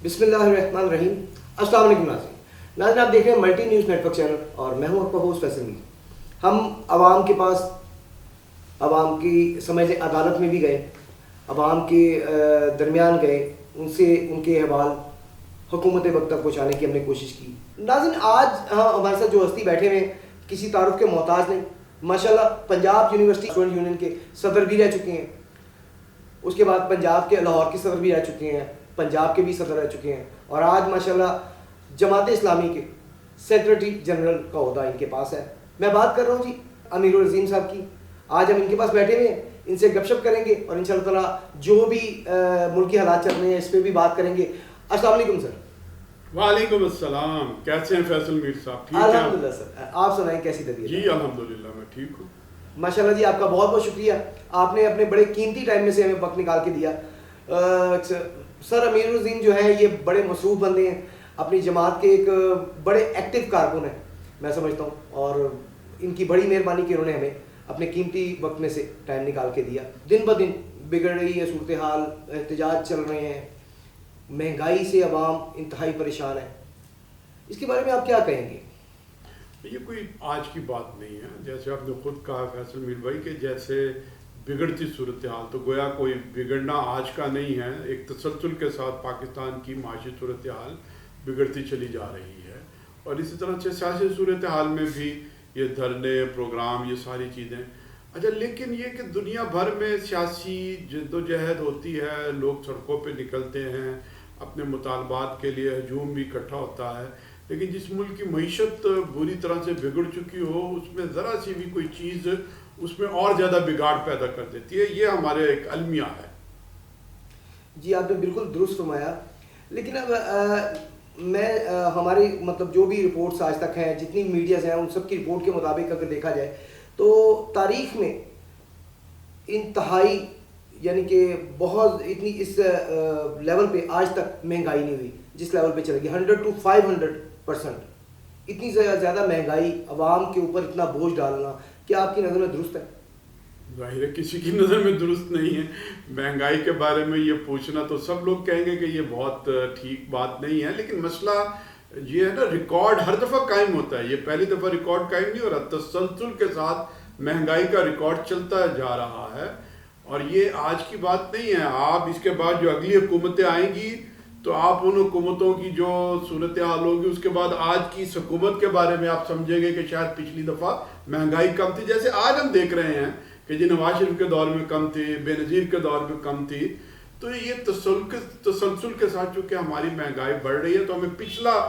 بسم اللہ الرحمن الرحیم. السلام علیکم ناظرین آپ دیکھ رہے ہیں multi news network channel اور میں ہوں آپ کا ہوسٹ فیصل میر. ہم عوام کے پاس عوام کی سمجھ لیں عدالت میں بھی گئے, عوام کے درمیان گئے, ان سے ان کے احوال حکومت وقت تک پہنچانے کی ہم نے کوشش کی. ناظرین آج ہمارے ساتھ جو ہستی بیٹھے ہوئے کسی تعارف کے محتاج نہیں, ماشاءاللہ پنجاب یونیورسٹی اسٹوڈنٹ یونین کے صدر بھی رہ چکے ہیں, اس کے بعد پنجاب کے لاہور کے صدر بھی رہ چکے ہیں, پنجاب کے بھی صدر رہ چکے ہیں, اور آج ماشاءاللہ جماعت اسلامی کے سیکرٹری جنرل کا عہدہ ان کے پاس ہے. میں بات کر رہا ہوں جی امیر العظیم صاحب کی. آج ہم ان کے پاس بیٹھے ہوئے ہیں, ان سے گپ شپ کریں گے اور ان شاء اللہ تعالیٰ جو بھی ملکی حالات چل رہے ہیں اس پہ بھی بات کریں گے. السلام علیکم سر. وعلیکم السلام. کیسے ہیں فیصل میر صاحب؟ ٹھیک ہیں الحمدللہ سر, آپ سنائیں کیسی طبیعت؟ جی الحمدللہ میں ٹھیک ہوں. ماشاءاللہ جی آپ کا بہت بہت شکریہ, آپ نے اپنے بڑے قیمتی ٹائم میں سے ہمیں وقت نکال کے دیا. سر امیر العظیم جو ہیں یہ بڑے مصروف بندے ہیں, اپنی جماعت کے ایک بڑے ایکٹیو کارکن ہیں میں سمجھتا ہوں, اور ان کی بڑی مہربانی کہ انہوں نے ہمیں اپنے قیمتی وقت میں سے ٹائم نکال کے دیا. دن بہ دن بگڑ رہی ہے صورتحال, احتجاج چل رہے ہیں, مہنگائی سے عوام انتہائی پریشان ہے. اس کے بارے میں آپ کیا کہیں گے؟ یہ کوئی آج کی بات نہیں ہے, جیسے آپ نے خود کہا فیصل میر بھائی کہ جیسے بگڑتی صورتحال, تو گویا کوئی بگڑنا آج کا نہیں ہے. ایک تسلسل کے ساتھ پاکستان کی معاشی صورتحال بگڑتی چلی جا رہی ہے, اور اسی طرح سے سیاسی صورتحال میں بھی یہ دھرنے پروگرام یہ ساری چیزیں. اچھا, لیکن یہ کہ دنیا بھر میں سیاسی جد و جہد ہوتی ہے, لوگ سڑکوں پہ نکلتے ہیں, اپنے مطالبات کے لیے ہجوم بھی اکٹھا ہوتا ہے, لیکن جس ملک کی معیشت بری طرح سے بگڑ چکی ہو اس میں ذرا سی بھی کوئی چیز اس میں اور زیادہ بگاڑ پیدا کر دیتی ہے. یہ ہمارے ایک المیہ ہے. جی آپ نے بالکل درست فرمایا, لیکن اب میں ہماری مطلب جو بھی رپورٹس آج تک ہیں, جتنی میڈیاز ہیں, ان سب کی رپورٹ کے مطابق اگر دیکھا جائے تو تاریخ میں انتہائی یعنی کہ بہت اتنی اس لیول پہ آج تک مہنگائی نہیں ہوئی جس لیول پہ چلے گی. 100 to 500%. اتنی زیادہ مہنگائی, عوام کے اوپر اتنا بوجھ ڈالنا, کیا آپ کی نظر میں درست ہے؟ ظاہر ہے کسی کی نظر میں درست نہیں ہے. مہنگائی کے بارے میں یہ پوچھنا تو سب لوگ کہیں گے کہ یہ بہت ٹھیک بات نہیں ہے, لیکن مسئلہ یہ ہے نا, ریکارڈ ہر دفعہ قائم ہوتا ہے. یہ پہلی دفعہ ریکارڈ قائم نہیں ہو رہا, تسلسل کے ساتھ مہنگائی کا ریکارڈ چلتا جا رہا ہے, اور یہ آج کی بات نہیں ہے. آپ اس کے بعد جو اگلی حکومتیں آئیں گی تو آپ ان حکومتوں کی جو صورتحال ہوگی اس کے بعد آج کی اس حکومت کے بارے میں آپ سمجھیں گے کہ شاید پچھلی دفعہ مہنگائی کم تھی, جیسے آج ہم دیکھ رہے ہیں کہ جی نواز شریف کے دور میں کم تھی, بے نظیر کے دور میں کم تھی. تو یہ تسلسل کے ساتھ چونکہ ہماری مہنگائی بڑھ رہی ہے تو ہمیں پچھلا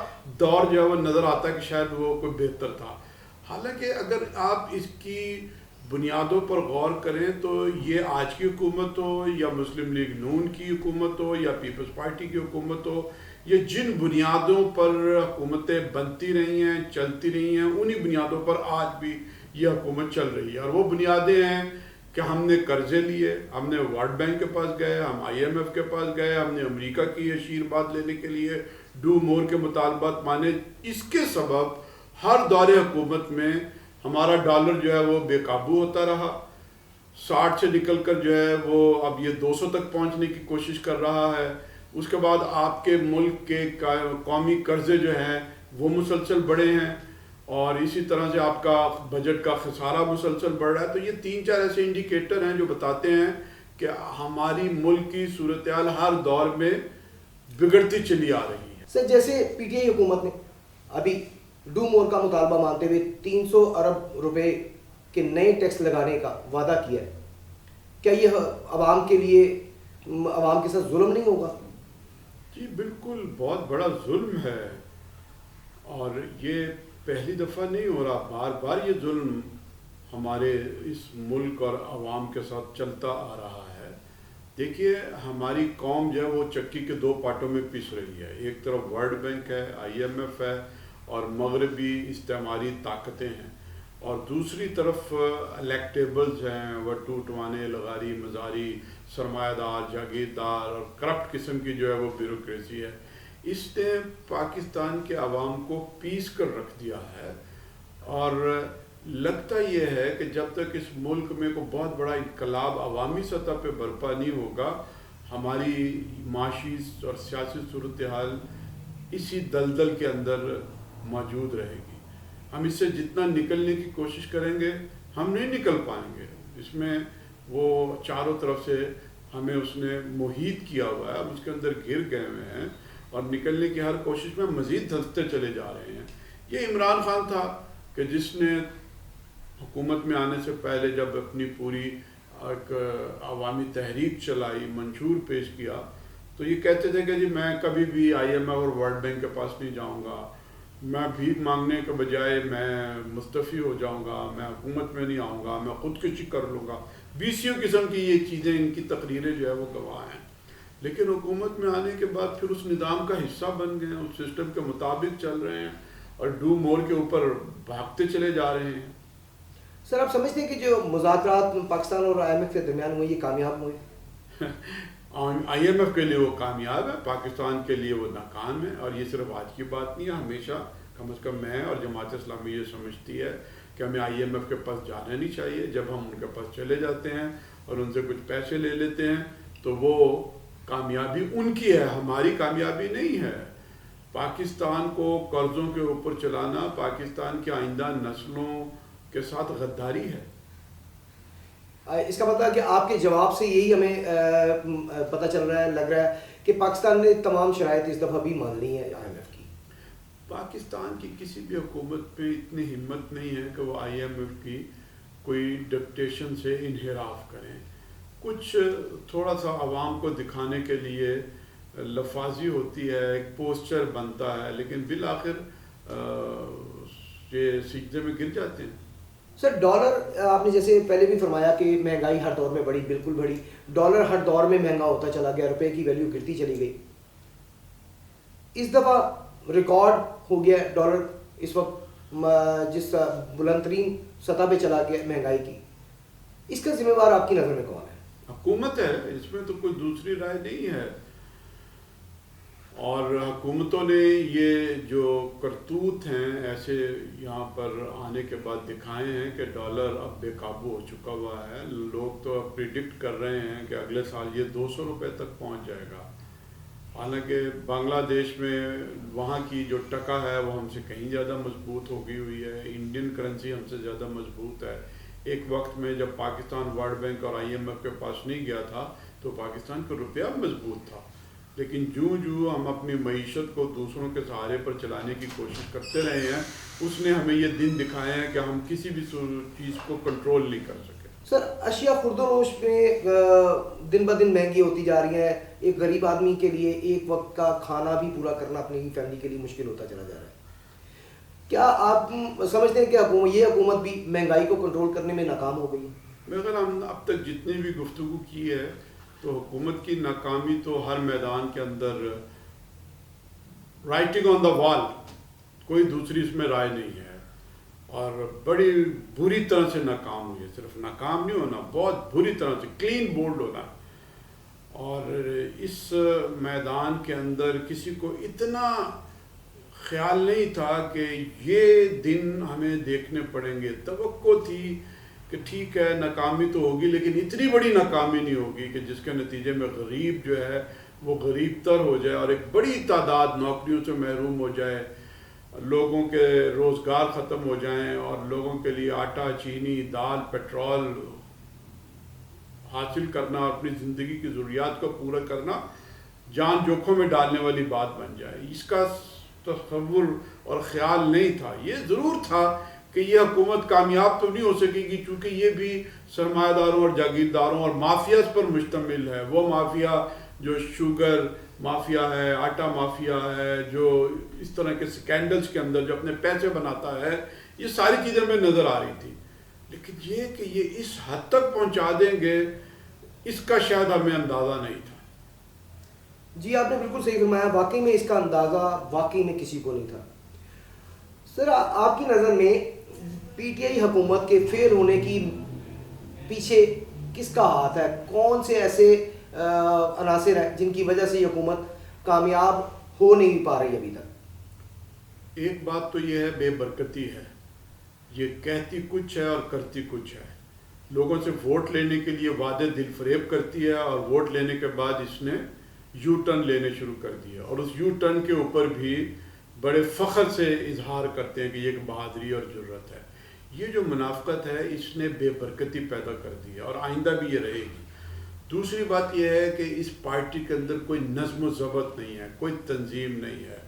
دور جو ہے وہ نظر آتا ہے کہ شاید وہ کوئی بہتر تھا. حالانکہ اگر آپ اس کی بنیادوں پر غور کریں تو یہ آج کی حکومت ہو یا مسلم لیگ نون کی حکومت ہو یا پیپلز پارٹی کی حکومت ہو, یہ جن بنیادوں پر حکومتیں بنتی رہی ہیں, چلتی رہی ہیں, انہی بنیادوں پر آج بھی یہ حکومت چل رہی ہے. اور وہ بنیادیں ہیں کہ ہم نے قرضے لیے, ہم نے ورلڈ بینک کے پاس گئے, ہم IMF کے پاس گئے, ہم نے امریکہ کی اشیر بات لینے کے لیے ڈو مور کے مطالبات مانے. اس کے سبب ہر دور حکومت میں ہمارا ڈالر جو ہے وہ بے قابو ہوتا رہا, 60 سے نکل کر جو ہے وہ اب یہ 200 تک پہنچنے کی کوشش کر رہا ہے. اس کے بعد آپ کے ملک کے قومی قرضے جو ہیں وہ مسلسل بڑھے ہیں, اور اسی طرح سے آپ کا بجٹ کا خسارہ مسلسل بڑھ رہا ہے. تو یہ 3-4 ایسے انڈیکیٹر ہیں جو بتاتے ہیں کہ ہماری ملک کی صورتحال ہر دور میں بگڑتی چلی آ رہی ہے. سر جیسے PTI حکومت نے ابھی ڈو مور کا مطالبہ مانتے ہوئے 300 ارب روپے کے نئے ٹیکس لگانے کا وعدہ کیا ہے, کیا یہ عوام کے لیے عوام کے ساتھ ظلم نہیں ہوگا؟ جی بالکل بہت بڑا ظلم ہے, اور یہ پہلی دفعہ نہیں ہو رہا, بار بار یہ ظلم ہمارے اس ملک اور عوام کے ساتھ چلتا آ رہا ہے. دیکھیے ہماری قوم جو ہے وہ چکی کے 2 پارٹوں میں پس رہی ہے. ایک طرف ورلڈ بینک ہے, IMF ہے اور مغربی استعماری طاقتیں ہیں, اور دوسری طرف الیکٹیبلز ہیں, وٹو ٹوانے لغاری مزاری سرمایہ دار جاگیردار اور کرپٹ قسم کی جو ہے وہ بیوروکریسی ہے. اس نے پاکستان کے عوام کو پیس کر رکھ دیا ہے, اور لگتا یہ ہے کہ جب تک اس ملک میں کوئی بہت بڑا انقلاب عوامی سطح پہ برپا نہیں ہوگا ہماری معاشی اور سیاسی صورتحال اسی دلدل کے اندر موجود رہے گی. ہم اس سے جتنا نکلنے کی کوشش کریں گے ہم نہیں نکل پائیں گے. اس میں وہ چاروں طرف سے ہمیں اس نے محیط کیا ہوا ہے, ہم اس کے اندر گر گئے ہوئے ہیں اور نکلنے کی ہر کوشش میں مزید دھنستے چلے جا رہے ہیں. یہ عمران خان تھا کہ جس نے حکومت میں آنے سے پہلے جب اپنی پوری ایک عوامی تحریک چلائی, منشور پیش کیا, تو یہ کہتے تھے کہ جی میں کبھی بھی آئی ایم ایف اور ورلڈ بینک کے پاس نہیں جاؤں گا, میں بھیک مانگنے کے بجائے میں مستعفی ہو جاؤں گا, میں حکومت میں نہیں آؤں گا, میں خودکشی کر لوں گا. 20 قسم کی یہ چیزیں, ان کی تقریریں جو ہے وہ گواہ ہیں. لیکن حکومت میں آنے کے بعد پھر اس نظام کا حصہ بن گئے ہیں, اس سسٹم کے مطابق چل رہے ہیں اور ڈو مور کے اوپر بھاگتے چلے جا رہے ہیں. سر آپ سمجھتے ہیں کہ جو مذاکرات پاکستان اور آئی ایم ایف کے درمیان ہوئے یہ کامیاب ہوئے؟ آئی ایم ایف کے لیے وہ کامیاب ہے, پاکستان کے لیے وہ ناکام ہے. اور یہ صرف آج کی بات نہیں ہے, ہمیشہ کم از کم میں اور جماعت اسلامی یہ سمجھتی ہے کہ ہمیں آئی ایم ایف کے پاس جانا نہیں چاہیے. جب ہم ان کے پاس چلے جاتے ہیں اور ان سے کچھ پیسے لے لیتے ہیں تو وہ کامیابی ان کی ہے, ہماری کامیابی نہیں ہے. پاکستان کو قرضوں کے اوپر چلانا پاکستان کی آئندہ نسلوں کے ساتھ غداری ہے. اس کا مطلب ہے کہ آپ کے جواب سے یہی ہمیں پتہ چل رہا ہے, لگ رہا ہے کہ پاکستان نے تمام شرائط اس دفعہ بھی مان لی ہیں آئی ایم ایف کی. پاکستان کی کسی بھی حکومت پہ اتنی ہمت نہیں ہے کہ وہ آئی ایم ایف کی کوئی ڈکٹیشن سے انحراف کریں. کچھ تھوڑا سا عوام کو دکھانے کے لیے لفاظی ہوتی ہے, ایک پوسچر بنتا ہے, لیکن بالآخر یہ سجدے میں گر جاتے ہیں. سر ڈالر, آپ نے جیسے پہلے بھی فرمایا کہ مہنگائی ہر دور میں بڑھی, بالکل بڑھی. ڈالر ہر دور میں مہنگا ہوتا چلا گیا, روپے کی ویلیو گرتی چلی گئی. اس دفعہ ریکارڈ ہو گیا ڈالر اس وقت جس بلند ترین سطح پہ چلا گیا مہنگائی کی. اس کا ذمہ دار آپ کی نظر میں کون ہے؟ حکومت ہے, اس میں تو کوئی دوسری رائے نہیں ہے. اور حکومتوں نے یہ جو کرتوت ہیں ایسے یہاں پر آنے کے بعد دکھائے ہیں کہ ڈالر اب بے قابو ہو چکا ہوا ہے. لوگ تو اب پریڈکٹ کر رہے ہیں کہ اگلے سال یہ 200 روپے تک پہنچ جائے گا. حالانکہ بنگلہ دیش میں وہاں کی جو ٹکا ہے وہ ہم سے کہیں زیادہ مضبوط ہو گئی ہوئی ہے, انڈین کرنسی ہم سے زیادہ مضبوط ہے. ایک وقت میں جب پاکستان ورلڈ بینک اور آئی ایم ایف کے پاس نہیں گیا تھا تو پاکستان کا روپیہ مضبوط تھا. لیکن جو ہم اپنی معیشت کو دوسروں کے سہارے پر چلانے کی کوشش کرتے رہے ہیں, اس نے ہمیں یہ دن دکھائے ہیں کہ ہم کسی بھی چیز کو کنٹرول نہیں کر سکے. سر اشیاء خرد و نوش میں دن بہ دن مہنگی ہوتی جا رہی ہیں. ایک غریب آدمی کے لیے ایک وقت کا کھانا بھی پورا کرنا اپنی فیملی کے لیے مشکل ہوتا چلا جا رہا ہے. کیا آپ سمجھتے ہیں کہ یہ حکومت بھی مہنگائی کو کنٹرول کرنے میں ناکام ہو گئی ہے؟ مگر ہم اب تک جتنی بھی گفتگو کی ہے تو حکومت کی ناکامی تو ہر میدان کے اندر رائٹنگ آن دا وال, کوئی دوسری اس میں رائے نہیں ہے, اور بڑی بری طرح سے ناکام ہوئی ہے. صرف ناکام نہیں ہونا, بہت بری طرح سے کلین بولڈ ہونا. اور اس میدان کے اندر کسی کو اتنا خیال نہیں تھا کہ یہ دن ہمیں دیکھنے پڑیں گے. توقع تھی کہ ٹھیک ہے ناکامی تو ہوگی لیکن اتنی بڑی ناکامی نہیں ہوگی کہ جس کے نتیجے میں غریب جو ہے وہ غریب تر ہو جائے اور ایک بڑی تعداد نوکریوں سے محروم ہو جائے, لوگوں کے روزگار ختم ہو جائیں اور لوگوں کے لیے آٹا, چینی, دال, پیٹرول حاصل کرنا, اپنی زندگی کی ضروریات کو پورا کرنا جان جوکھوں میں ڈالنے والی بات بن جائے. اس کا تصور اور خیال نہیں تھا. یہ ضرور تھا کہ یہ حکومت کامیاب تو نہیں ہو سکے گی چونکہ یہ بھی سرمایہ داروں اور جاگیرداروں اور مافیاز پر مشتمل ہے. وہ مافیا جو شوگر مافیا ہے, آٹا مافیا ہے, جو اس طرح کے سکینڈلز کے اندر جو اپنے پیسے بناتا ہے, یہ ساری چیزیں ہمیں نظر آ رہی تھی. لیکن یہ کہ یہ اس حد تک پہنچا دیں گے اس کا شاید ہمیں اندازہ نہیں تھا. جی آپ نے بالکل صحیح فرمایا, واقعی میں اس کا اندازہ واقعی میں کسی کو نہیں تھا. سر آپ کی نظر میں پی ٹی آئی حکومت کے فیل ہونے کی پیچھے کس کا ہاتھ ہے؟ کون سے ایسے عناصر ہیں جن کی وجہ سے یہ حکومت کامیاب ہو نہیں پا رہی ابھی تک؟ ایک بات تو یہ ہے بے برکتی ہے, یہ کہتی کچھ ہے اور کرتی کچھ ہے. لوگوں سے ووٹ لینے کے لیے وعدے دل فریب کرتی ہے، اور ووٹ لینے کے بعد اس نے یو ٹرن لینے شروع کر دیا، اور اس یو ٹرن کے اوپر بھی بڑے فخر سے اظہار کرتے ہیں کہ یہ ایک بہادری اور جرت ہے۔ یہ جو منافقت ہے اس نے بے برکتی پیدا کر دی ہے، اور آئندہ بھی یہ رہے گی۔ دوسری بات یہ ہے کہ اس پارٹی کے اندر کوئی نظم و ضبط نہیں ہے، کوئی تنظیم نہیں ہے۔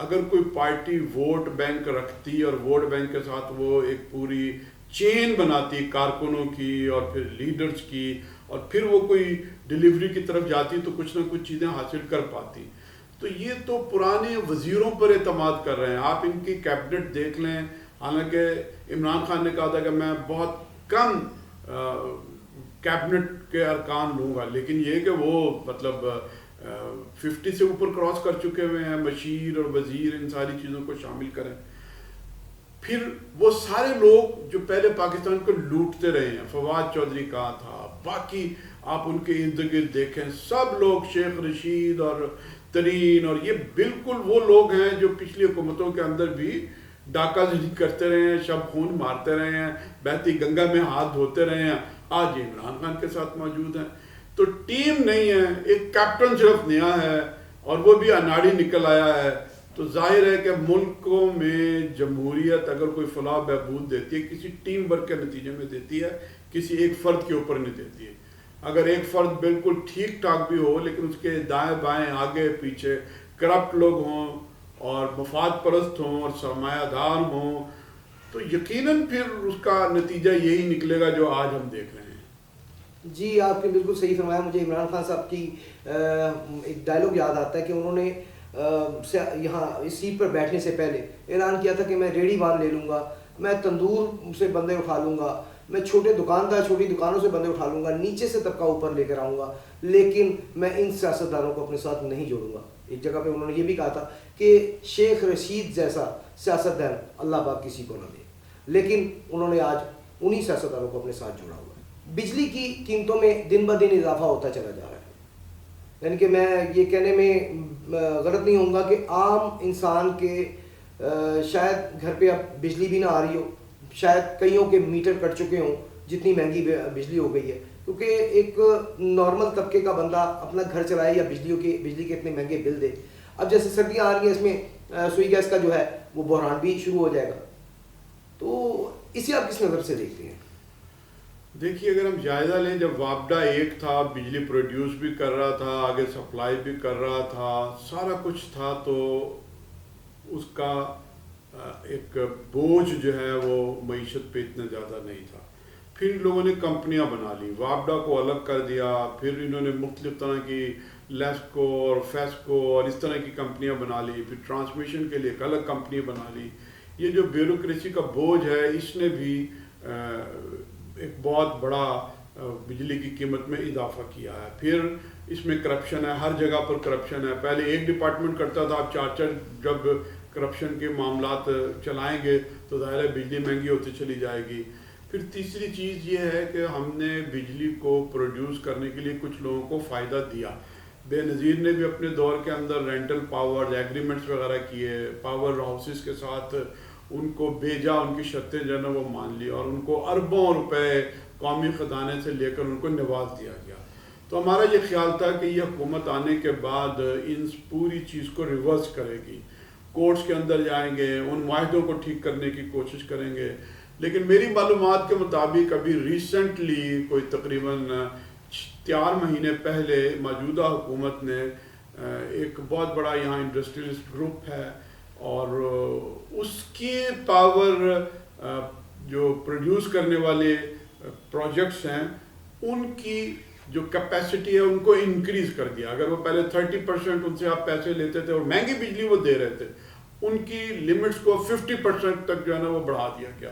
اگر کوئی پارٹی ووٹ بینک رکھتی اور ووٹ بینک کے ساتھ وہ ایک پوری چین بناتی کارکنوں کی اور پھر لیڈرز کی، اور پھر وہ کوئی ڈیلیوری کی طرف جاتی تو کچھ نہ کچھ چیزیں حاصل کر پاتی۔ تو یہ تو پرانے وزیروں پر اعتماد کر رہے ہیں۔ آپ ان کی کیبنٹ دیکھ لیں، حالانکہ عمران خان نے کہا تھا کہ میں بہت کم کیبنٹ کے ارکان لوں گا، لیکن یہ کہ وہ مطلب 50 سے اوپر کراس کر چکے ہوئے ہیں، مشیر اور وزیر ان ساری چیزوں کو شامل کریں۔ پھر وہ سارے لوگ جو پہلے پاکستان کو لوٹتے رہے ہیں، فواد چودھری کہاں تھا، باقی آپ ان کے ارد گرد دیکھیں، سب لوگ شیخ رشید اور ترین، اور یہ بالکل وہ لوگ ہیں جو پچھلی حکومتوں کے اندر بھی ڈاکہ زنی کرتے رہے ہیں، شب خون مارتے رہے ہیں، بہتی گنگا میں ہاتھ دھوتے رہے ہیں، آج عمران خان کے ساتھ موجود ہیں۔ تو ٹیم نہیں ہے، ایک کیپٹن صرف نیا ہے اور وہ بھی اناڑی نکل آیا ہے۔ تو ظاہر ہے کہ ملکوں میں جمہوریت اگر کوئی فلاح بہبود دیتی ہے کسی ٹیم ورک کے نتیجے میں دیتی ہے، کسی ایک فرد کے اوپر نہیں دیتی ہے۔ اگر ایک فرد بالکل ٹھیک ٹھاک بھی ہو لیکن اس کے دائیں بائیں آگے پیچھے کرپٹ لوگ ہوں اور مفاد پرست ہوں اور سرمایہ دار ہوں تو یقیناً پھر اس کا نتیجہ یہی نکلے گا جو آج ہم دیکھ رہے ہیں۔ جی آپ نے بالکل صحیح فرمایا۔ مجھے عمران خان صاحب کی ایک ڈائلاگ یاد آتا ہے کہ انہوں نے یہاں اس سیٹ پر بیٹھنے سے پہلے اعلان کیا تھا کہ میں ریڑھی بان لے لوں گا، میں تندور سے بندے اٹھا لوں گا، میں چھوٹی دکانوں سے بندے اٹھا لوں گا، نیچے سے طبقہ اوپر لے کر آؤں گا، لیکن میں ان سیاستدانوں کو اپنے ساتھ نہیں جوڑوں گا۔ ایک جگہ پہ انہوں نے یہ بھی کہا تھا کہ شیخ رشید جیسا سیاستدان اللہ پاک کسی کو نہ دے، لیکن انہوں نے آج انہی سیاستدانوں کو اپنے ساتھ جوڑا ہوا ہے۔ بجلی کی قیمتوں میں دن بہ دن اضافہ ہوتا چلا جا رہا ہے، یعنی کہ میں یہ کہنے میں غلط نہیں ہوں گا کہ عام انسان کے شاید گھر پہ اب بجلی بھی نہ آ رہی ہو، شاید کئیوں کے میٹر کٹ چکے ہوں، جتنی مہنگی بجلی ہو گئی ہے، کیونکہ ایک نارمل طبقے کا بندہ اپنا گھر چلائے یا بجلی کے اتنے مہنگے بل دے۔ اب جیسے سردیاں آ رہی ہیں، اس میں سوئی گیس کا جو ہے وہ بحران بھی شروع ہو جائے گا۔ تو اسے آپ کس نظر سے دیکھتے ہیں؟ دیکھیے اگر ہم جائزہ لیں، جب وابڈا ایک تھا، بجلی پروڈیوس بھی کر رہا تھا، آگے سپلائی بھی کر رہا تھا، سارا کچھ تھا، تو اس کا ایک بوجھ جو ہے وہ معیشت پہ اتنا زیادہ نہیں تھا۔ پھر ان لوگوں نے کمپنیاں بنا لی، وابڈا کو الگ کر دیا، پھر انہوں نے مختلف طرح کی لیسکو اور فیسکو اور اس طرح کی کمپنیاں بنا لی، پھر ٹرانسمیشن کے لیے ایک الگ کمپنی بنا لی۔ یہ جو بیوروکریسی کا بوجھ ہے اس نے بھی ایک بہت بڑا بجلی کی قیمت میں اضافہ کیا ہے۔ پھر اس میں کرپشن ہے، ہر جگہ پر کرپشن ہے۔ پہلے ایک ڈپارٹمنٹ کرتا تھا، اب چار جب کرپشن کے معاملات چلائیں گے تو ظاہر ہے بجلی مہنگی ہوتی چلی جائے گی۔ پھر تیسری چیز یہ ہے کہ ہم نے بجلی کو پروڈیوس کرنے کے لیے کچھ لوگوں کو فائدہ دیا۔ بے نظیر نے بھی اپنے دور کے اندر رینٹل پاور ایگریمنٹس وغیرہ کیے، پاور ہاؤسز کے ساتھ ان کو بھیجا، ان کی شرطیں جو ہے نا وہ مان لی، اور ان کو اربوں روپے قومی خزانے سے لے کر ان کو نواز دیا گیا۔ تو ہمارا یہ خیال تھا کہ یہ حکومت آنے کے بعد ان پوری چیز کو ریورس کرے گی، کورٹس کے اندر جائیں گے، ان معاہدوں کو ٹھیک کرنے کی کوشش کریں گے۔ لیکن میری معلومات کے مطابق ابھی ریسنٹلی کوئی تقریباً 4 مہینے پہلے موجودہ حکومت نے ایک بہت بڑا یہاں انڈسٹریلسٹ گروپ ہے، اور اس کی پاور جو پروڈیوس کرنے والے پروجیکٹس ہیں ان کی جو کیپیسٹی ہے ان کو انکریز کر دیا۔ اگر وہ پہلے 30% ان سے آپ پیسے لیتے تھے اور مہنگی بجلی وہ دے رہے تھے، ان کی لمٹس کو 50% تک جو ہے نا وہ بڑھا دیا گیا۔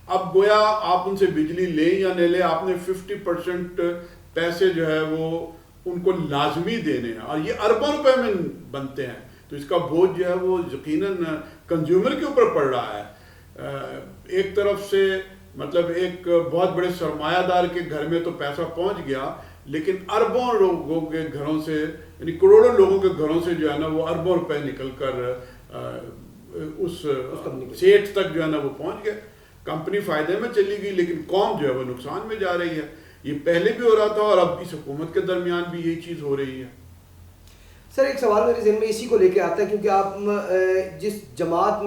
اب گویا آپ ان سے بجلی لیں یا نہ لیں، آپ نے 50% پیسے جو ہے وہ ان کو لازمی دینے ہیں، اور یہ اربوں روپے میں بنتے ہیں۔ تو اس کا بوجھ جو ہے وہ یقیناً کنزیومر کے اوپر پڑ رہا ہے۔ ایک طرف سے مطلب ایک بہت بڑے سرمایہ دار کے گھر میں تو پیسہ پہنچ گیا، لیکن اربوں لوگوں کے گھروں سے، یعنی کروڑوں لوگوں کے گھروں سے جو ہے نا وہ اربوں روپے نکل کر اس سیٹ تک جو ہے نا وہ پہنچ گئے۔ کمپنی فائدے میں چلی گئی لیکن قوم جو ہے وہ نقصان میں جا رہی ہے. یہ پہلے بھی ہو رہا تھا اور اب اس حکومت کے درمیان بھی یہی چیز ہو رہی ہے. سر ایک سوال میرے ذہن میں اسی کو لے کے آتا ہے کیونکہ آپ جس جماعت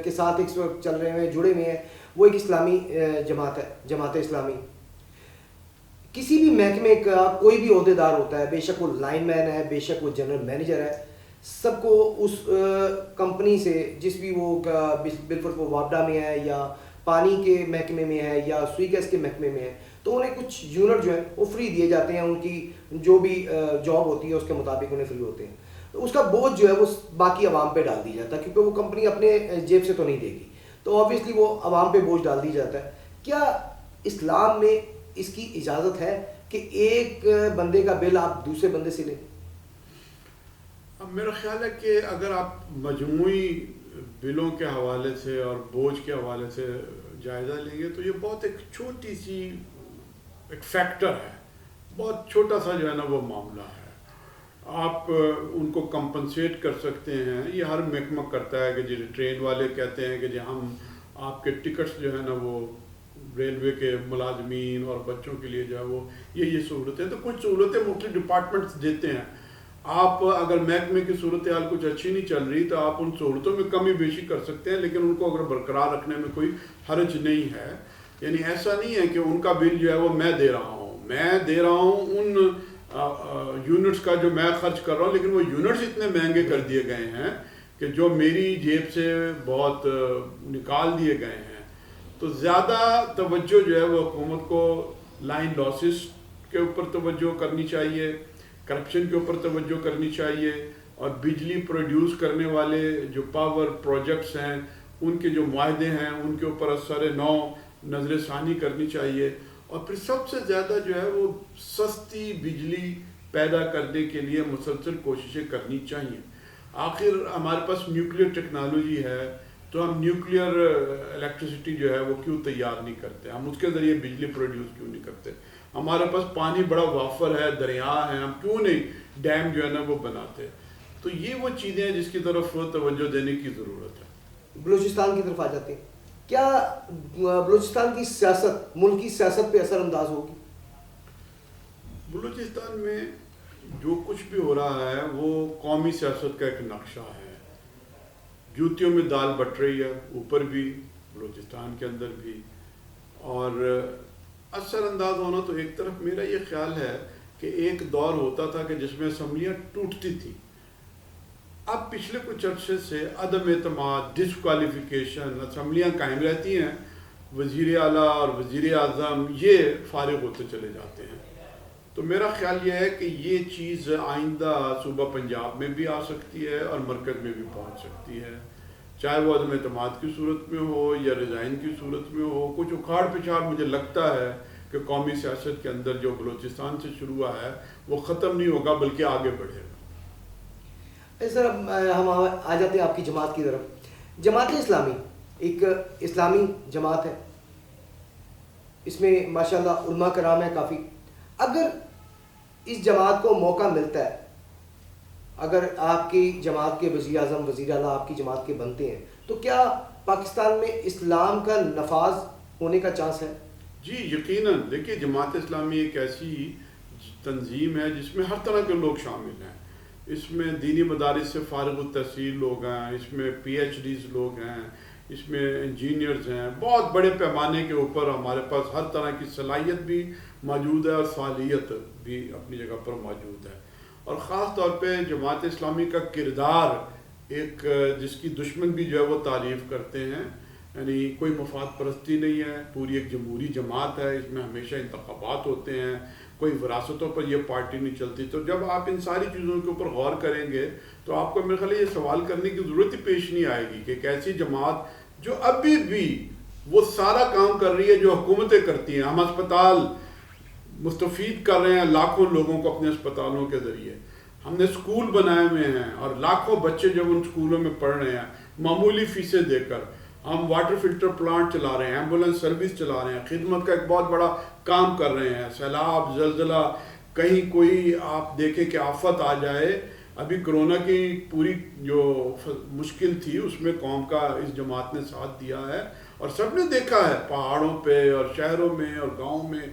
کے ساتھ اس وقت چل رہے ہیں جڑے ہوئے ہیں وہ ایک اسلامی جماعت ہے, جماعت اسلامی. کسی بھی محکمے کا کوئی بھی عہدیدار ہوتا ہے, بے شک وہ لائن مین ہے, بے شک وہ جنرل مینیجر ہے, سب کو اس کمپنی سے جس بھی وہ بالفرض وہ وابڈا میں ہے یا پانی کے محکمے میں ہے یا سوئی گیس کے محکمے میں ہے, تو انہیں کچھ یونٹ جو ہے وہ فری دیے جاتے ہیں, ان کی جو بھی جاب ہوتی ہے اس کے مطابق انہیں فری ہوتے ہیں. تو اس کا بوجھ جو ہے وہ باقی عوام پہ ڈال دیا جاتا ہے کیونکہ وہ کمپنی اپنے جیب سے تو نہیں دے گی, تو آبویسلی وہ عوام پہ بوجھ ڈال دیا جاتا ہے. کیا اسلام میں اس کی اجازت ہے کہ ایک بندے کا بل آپ دوسرے بندے سے لیں؟ اب میرا خیال ہے کہ اگر آپ مجموعی بلوں کے حوالے سے اور بوجھ کے حوالے سے جائزہ لیں گے تو یہ بہت ایک چھوٹی سی ایک فیکٹر ہے, بہت چھوٹا سا جو ہے نا وہ معاملہ ہے. آپ ان کو کمپنسیٹ کر سکتے ہیں, یہ ہر محکمہ کرتا ہے کہ جی ٹرین والے کہتے ہیں کہ جی ہم آپ کے ٹکٹس جو ہے نا وہ ریلوے کے ملازمین اور بچوں کے لیے جو ہے وہ یہ سہولتیں, تو کچھ سہولتیں مختلف ڈپارٹمنٹس دیتے ہیں. آپ اگر محکمے کی صورتحال کچھ اچھی نہیں چل رہی تو آپ ان سہولتوں میں کمی بیشی کر سکتے ہیں, لیکن ان کو اگر برقرار رکھنے میں کوئی حرج نہیں ہے. یعنی ایسا نہیں ہے کہ ان کا بل جو ہے وہ میں دے رہا ہوں ان یونٹس کا جو میں خرچ کر رہا ہوں, لیکن وہ یونٹس اتنے مہنگے کر دیے گئے ہیں کہ جو میری جیب سے بہت نکال دیے گئے ہیں. تو زیادہ توجہ جو ہے وہ حکومت کو لائن لاسز کے اوپر توجہ کرنی چاہیے, کرپشن کے اوپر توجہ کرنی چاہیے, اور بجلی پروڈیوس کرنے والے جو پاور پروجیکٹس ہیں ان کے جو معاہدے ہیں ان کے اوپر اثر نو نظر ثانی کرنی چاہیے. اور پھر سب سے زیادہ جو ہے وہ سستی بجلی پیدا کرنے کے لیے مسلسل کوششیں کرنی چاہیے. آخر ہمارے پاس نیوکلیئر ٹیکنالوجی ہے تو ہم نیوکلیئر الیکٹریسٹی جو ہے وہ کیوں تیار نہیں کرتے, ہم اس کے ذریعے بجلی پروڈیوس کیوں نہیں کرتے. ہمارے پاس پانی بڑا وافر ہے, دریا ہیں, ہم کیوں نہیں ڈیم جو ہے نا وہ بناتے. تو یہ وہ چیزیں ہیں جس کی طرف توجہ دینے کی ضرورت ہے. بلوچستان کی طرف آ جاتے ہیں, کیا بلوچستان کی سیاست ملک کی سیاست پہ اثر انداز ہوگی؟ بلوچستان میں جو کچھ بھی ہو رہا ہے وہ قومی سیاست کا ایک نقشہ ہے. جوتیوں میں دال بٹ رہی ہے, اوپر بھی بلوچستان کے اندر بھی. اور اثر انداز ہونا تو ایک طرف میرا یہ خیال ہے کہ ایک دور ہوتا تھا کہ جس میں اسمبلیاں ٹوٹتی تھیں. اب پچھلے کچھ عرصے سے عدم اعتماد, ڈسکوالیفیکیشن, اسمبلیاں قائم رہتی ہیں, وزیر اعلیٰ اور وزیر اعظم یہ فارغ ہوتے چلے جاتے ہیں. تو میرا خیال یہ ہے کہ یہ چیز آئندہ صوبہ پنجاب میں بھی آ سکتی ہے اور مرکز میں بھی پہنچ سکتی ہے, چاہے وہ عدم اعتماد کی صورت میں ہو یا ریزائن کی صورت میں ہو. کچھ اکھاڑ پچھاڑ مجھے لگتا ہے کہ قومی سیاست کے اندر جو بلوچستان سے شروع ہوا ہے وہ ختم نہیں ہوگا بلکہ آگے بڑھے گا. سر ہم آ جاتے ہیں آپ کی جماعت کی طرف. جماعت اسلامی ایک اسلامی جماعت ہے, اس میں ماشاءاللہ علماء کرام ہیں کافی. اگر اس جماعت کو موقع ملتا ہے, اگر آپ کی جماعت کے وزیر اعظم وزیر اعلیٰ آپ کی جماعت کے بنتے ہیں, تو کیا پاکستان میں اسلام کا نفاذ ہونے کا چانس ہے؟ جی یقیناً. دیکھیے جماعت اسلامی ایک ایسی تنظیم ہے جس میں ہر طرح کے لوگ شامل ہیں. اس میں دینی مدارس سے فارغ التحصیل لوگ ہیں, اس میں پی ایچ ڈیز لوگ ہیں, اس میں انجینئرز ہیں. بہت بڑے پیمانے کے اوپر ہمارے پاس ہر طرح کی صلاحیت بھی موجود ہے اور صالحیت بھی اپنی جگہ پر موجود ہے. اور خاص طور پہ جماعت اسلامی کا کردار ایک جس کی دشمن بھی جو ہے وہ تعریف کرتے ہیں. یعنی کوئی مفاد پرستی نہیں ہے, پوری ایک جمہوری جماعت ہے, اس میں ہمیشہ انتخابات ہوتے ہیں, کوئی وراثتوں پر یہ پارٹی نہیں چلتی. تو جب آپ ان ساری چیزوں کے اوپر غور کریں گے تو آپ کو میرے خیال ہے یہ سوال کرنے کی ضرورت ہی پیش نہیں آئے گی کہ ایک ایسی جماعت جو ابھی بھی وہ سارا کام کر رہی ہے جو حکومتیں کرتی ہیں. ہم اسپتال مستفید کر رہے ہیں لاکھوں لوگوں کو اپنے اسپتالوں کے ذریعے, ہم نے اسکول بنائے ہوئے ہیں اور لاکھوں بچے جب ان اسکولوں میں پڑھ رہے ہیں معمولی فیسیں دے کر. ہم واٹر فلٹر پلانٹ چلا رہے ہیں, ایمبولینس سروس چلا رہے ہیں, خدمت کا ایک بہت بڑا کام کر رہے ہیں. سیلاب, زلزلہ, کہیں کوئی آپ دیکھیں کہ آفت آ جائے, ابھی کرونا کی پوری جو مشکل تھی اس میں قوم کا اس جماعت نے ساتھ دیا ہے اور سب نے دیکھا ہے پہاڑوں پہ اور شہروں میں اور گاؤں میں.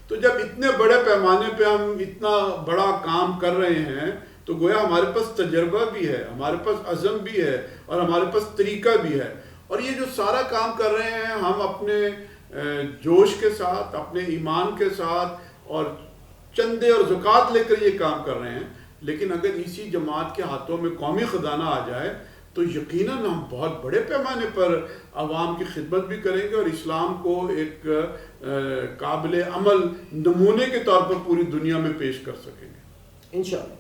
تو جب اتنے بڑے پیمانے پہ ہم اتنا بڑا کام کر رہے ہیں تو گویا ہمارے پاس تجربہ بھی ہے, ہمارے پاس عزم بھی ہے اور ہمارے پاس طریقہ بھی ہے. اور یہ جو سارا کام کر رہے ہیں ہم اپنے جوش کے ساتھ, اپنے ایمان کے ساتھ اور چندے اور زکوٰۃ لے کر یہ کام کر رہے ہیں. لیکن اگر اسی جماعت کے ہاتھوں میں قومی خزانہ آ جائے تو یقیناً ہم بہت بڑے پیمانے پر عوام کی خدمت بھی کریں گے اور اسلام کو ایک قابل عمل نمونے کے طور پر پوری دنیا میں پیش کر سکیں گے انشاءاللہ.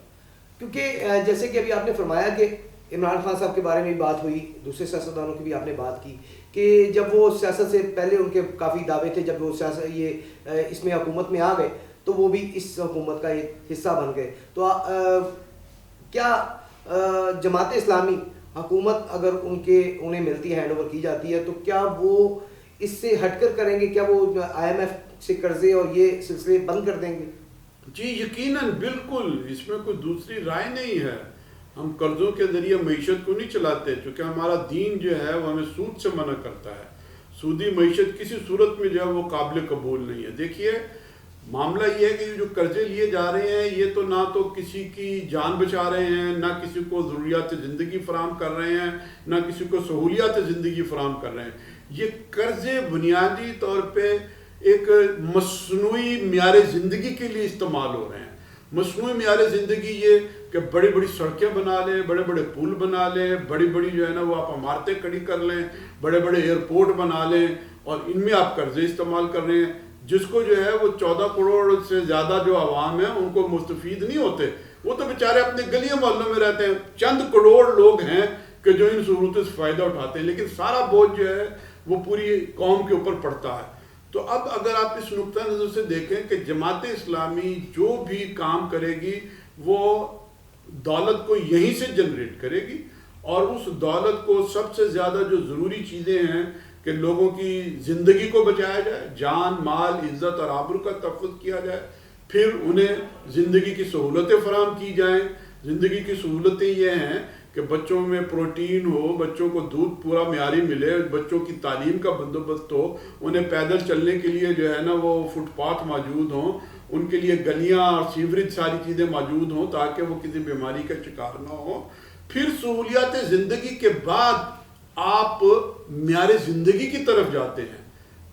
کیونکہ جیسے کہ ابھی آپ نے فرمایا کہ عمران خان صاحب کے بارے میں بھی بات ہوئی, دوسرے سیاستدانوں کی بھی آپ نے بات کی کہ جب وہ سیاست سے پہلے ان کے کافی دعوے تھے, جب وہ سیاست یہ اس میں حکومت میں آ گئے تو وہ بھی اس حکومت کا ایک حصہ بن گئے. تو کیا جماعت اسلامی حکومت اگر انہیں ملتی ہے, ہینڈ اوور کی جاتی ہے, تو کیا وہ اس سے ہٹ کر کریں گے؟ کیا وہ IMF سے قرضے اور یہ سلسلے بند کر دیں گے؟ جی یقیناً, بالکل, اس میں کوئی دوسری رائے نہیں ہے. ہم قرضوں کے ذریعے معیشت کو نہیں چلاتے, چونکہ ہمارا دین جو ہے وہ ہمیں سود سے منع کرتا ہے. سودی معیشت کسی صورت میں جو ہے وہ قابل قبول نہیں ہے. دیکھیے معاملہ یہ ہے کہ جو قرضے لیے جا رہے ہیں یہ تو نہ تو کسی کی جان بچا رہے ہیں, نہ کسی کو ضروریات زندگی فراہم کر رہے ہیں, نہ کسی کو سہولیات زندگی فراہم کر رہے ہیں. یہ قرضے بنیادی طور پہ ایک مصنوعی معیار زندگی کے لیے استعمال ہو رہے ہیں. مصنوعی معیار زندگی یہ کہ بڑی بڑی سڑکیں بنا لیں, بڑے بڑے پل بنا لیں, بڑی بڑی جو ہے نا وہ آپ عمارتیں کھڑی کر لیں, بڑے بڑے ایئرپورٹ بنا لیں اور ان میں آپ قرضے استعمال کر رہے ہیں, جس کو جو ہے وہ 14 کروڑ سے زیادہ جو عوام ہیں ان کو مستفید نہیں ہوتے. وہ تو بیچارے اپنے گلیوں محلوں میں رہتے ہیں. چند کروڑ لوگ ہیں کہ جو ان سہولتوں سے فائدہ اٹھاتے ہیں, لیکن سارا بوجھ جو ہے وہ پوری قوم کے اوپر پڑتا ہے. تو اب اگر آپ اس نقطہ نظر سے دیکھیں کہ جماعت اسلامی جو بھی کام کرے گی وہ دولت کو یہیں سے جنریٹ کرے گی, اور اس دولت کو سب سے زیادہ جو ضروری چیزیں ہیں کہ لوگوں کی زندگی کو بچایا جائے, جان مال عزت اور آبرو کا تحفظ کیا جائے, پھر انہیں زندگی کی سہولتیں فراہم کی جائیں. زندگی کی سہولتیں یہ ہیں کہ بچوں میں پروٹین ہو, بچوں کو دودھ پورا معیاری ملے, بچوں کی تعلیم کا بندوبست ہو, انہیں پیدل چلنے کے لیے جو ہے نا وہ فٹ پاتھ موجود ہوں, ان کے لیے گلیاں اور سیوریج ساری چیزیں موجود ہوں تاکہ وہ کسی بیماری کا شکار نہ ہو. پھر سہولیات زندگی کے بعد آپ معیار زندگی کی طرف جاتے ہیں.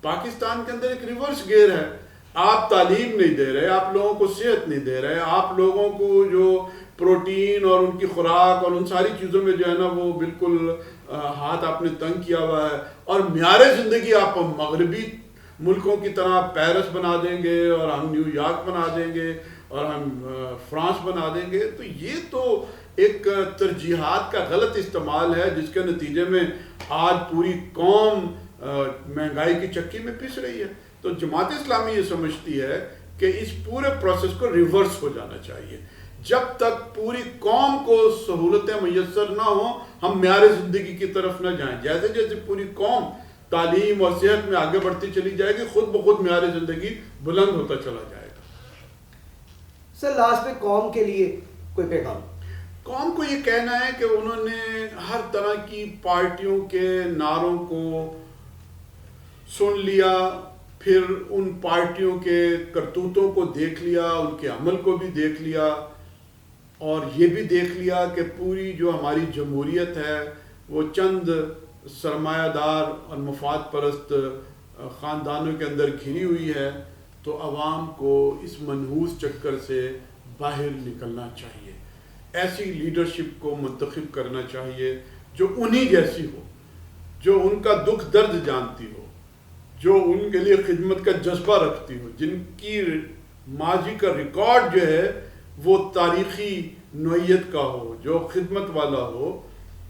پاکستان کے اندر ایک ریورس گیئر ہے. آپ تعلیم نہیں دے رہے, آپ لوگوں کو صحت نہیں دے رہے, آپ لوگوں کو جو پروٹین اور ان کی خوراک اور ان ساری چیزوں میں جو ہے نا وہ بالکل ہاتھ آپ نے تنگ کیا ہوا ہے, اور معیار زندگی آپ مغربی ملکوں کی طرح پیرس بنا دیں گے اور ہم نیو یارک بنا دیں گے اور ہم فرانس بنا دیں گے. تو یہ تو ایک ترجیحات کا غلط استعمال ہے جس کے نتیجے میں آج پوری قوم مہنگائی کی چکی میں پس رہی ہے. تو جماعت اسلامی یہ سمجھتی ہے کہ اس پورے پروسیس کو ریورس ہو جانا چاہیے. جب تک پوری قوم کو سہولتیں میسر نہ ہوں ہم معیار زندگی کی طرف نہ جائیں. جیسے جیسے پوری قوم تعلیم اور صحت میں آگے بڑھتی چلی جائے گی خود بخود معیار زندگی بلند ہوتا چلا جائے گا. سر لاسٹ میں قوم کے لیے کوئی پیغام؟ قوم کو یہ کہنا ہے کہ انہوں نے ہر طرح کی پارٹیوں کے نعروں کو سن لیا, پھر ان پارٹیوں کے کرتوتوں کو دیکھ لیا, ان کے عمل کو بھی دیکھ لیا, اور یہ بھی دیکھ لیا کہ پوری جو ہماری جمہوریت ہے وہ چند سرمایہ دار اور مفاد پرست خاندانوں کے اندر گھری ہوئی ہے. تو عوام کو اس منحوس چکر سے باہر نکلنا چاہیے. ایسی لیڈرشپ کو منتخب کرنا چاہیے جو انہی جیسی ہو, جو ان کا دکھ درد جانتی ہو, جو ان کے لیے خدمت کا جذبہ رکھتی ہو, جن کی ماضی کا ریکارڈ جو ہے وہ تاریخی نوعیت کا ہو, جو خدمت والا ہو.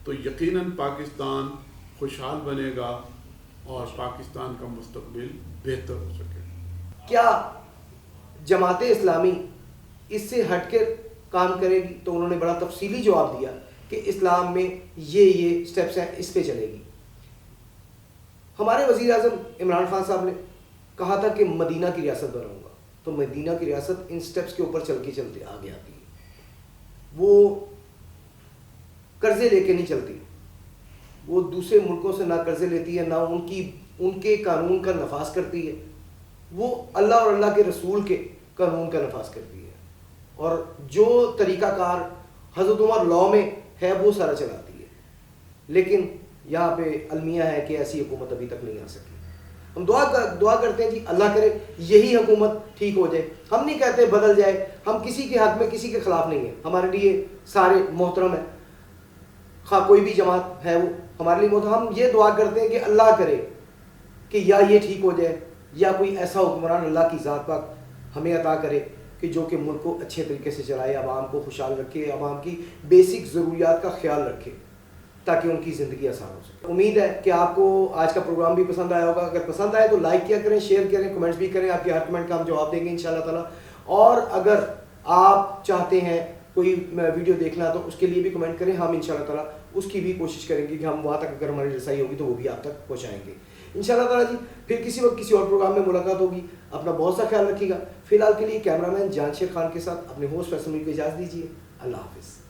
تو یقیناً پاکستان خوشحال بنے گا اور پاکستان کا مستقبل بہتر ہو سکے. کیا جماعت اسلامی اس سے ہٹ کے کام کرے گی؟ تو انہوں نے بڑا تفصیلی جواب دیا کہ اسلام میں یہ سٹیپس ہیں, اس پہ چلے گی. ہمارے وزیر اعظم عمران خان صاحب نے کہا تھا کہ مدینہ کی ریاست بناؤں گا, تو مدینہ کی ریاست ان سٹیپس کے اوپر چل کے چلتے آگے آتی ہے. وہ قرضے لے کے نہیں چلتی، وہ دوسرے ملکوں سے نہ قرضے لیتی ہے، نہ ان کے قانون کا نفاذ کرتی ہے، وہ اللہ اور اللہ کے رسول کے قانون کا نفاذ کرتی ہے، اور جو طریقہ کار حضرت عمر لا میں ہے وہ سارا چلاتی ہے. لیکن یہاں پہ المیہ ہے کہ ایسی حکومت ابھی تک نہیں آ سکی. ہم دعا کرتے ہیں جی اللہ کرے یہی حکومت ٹھیک ہو جائے. ہم نہیں کہتے بدل جائے، ہم کسی کے حق میں کسی کے خلاف نہیں ہیں، ہمارے لیے سارے محترم ہیں، خواہ کوئی بھی جماعت ہے وہ ہمارے لیے محترم. ہم یہ دعا کرتے ہیں کہ اللہ کرے کہ یا یہ ٹھیک ہو جائے یا کوئی ایسا حکمران اللہ کی ذات پاک ہمیں عطا کرے کہ جو کہ ملک کو اچھے طریقے سے چلائے، عوام کو خوشحال رکھے، عوام کی بیسک ضروریات کا خیال رکھے تاکہ ان کی زندگی آسان ہو سکے. امید ہے کہ آپ کو آج کا پروگرام بھی پسند آیا ہوگا. اگر پسند آئے تو لائک کیا کریں، شیئر کریں، کمنٹس بھی کریں. آپ کے ہر کمنٹ کا ہم جواب دیں گے انشاءاللہ تعالیٰ. اور اگر آپ چاہتے ہیں کوئی ویڈیو دیکھنا تو اس کے لیے بھی کمنٹ کریں، ہم انشاءاللہ تعالیٰ اس کی بھی کوشش کریں گے کہ ہم وہاں تک اگر ہماری رسائی ہوگی تو وہ بھی آپ تک پہنچائیں گے انشاءاللہ تعالیٰ. جی پھر کسی وقت کسی اور پروگرام میں ملاقات ہوگی. اپنا بہت سا خیال رکھیے گا. فی الحال کے لیے کیمرہ مین جان شیر خان کے ساتھ اپنے ہوسٹ فیصل ملک کو اجازت دیجیے. اللہ حافظ.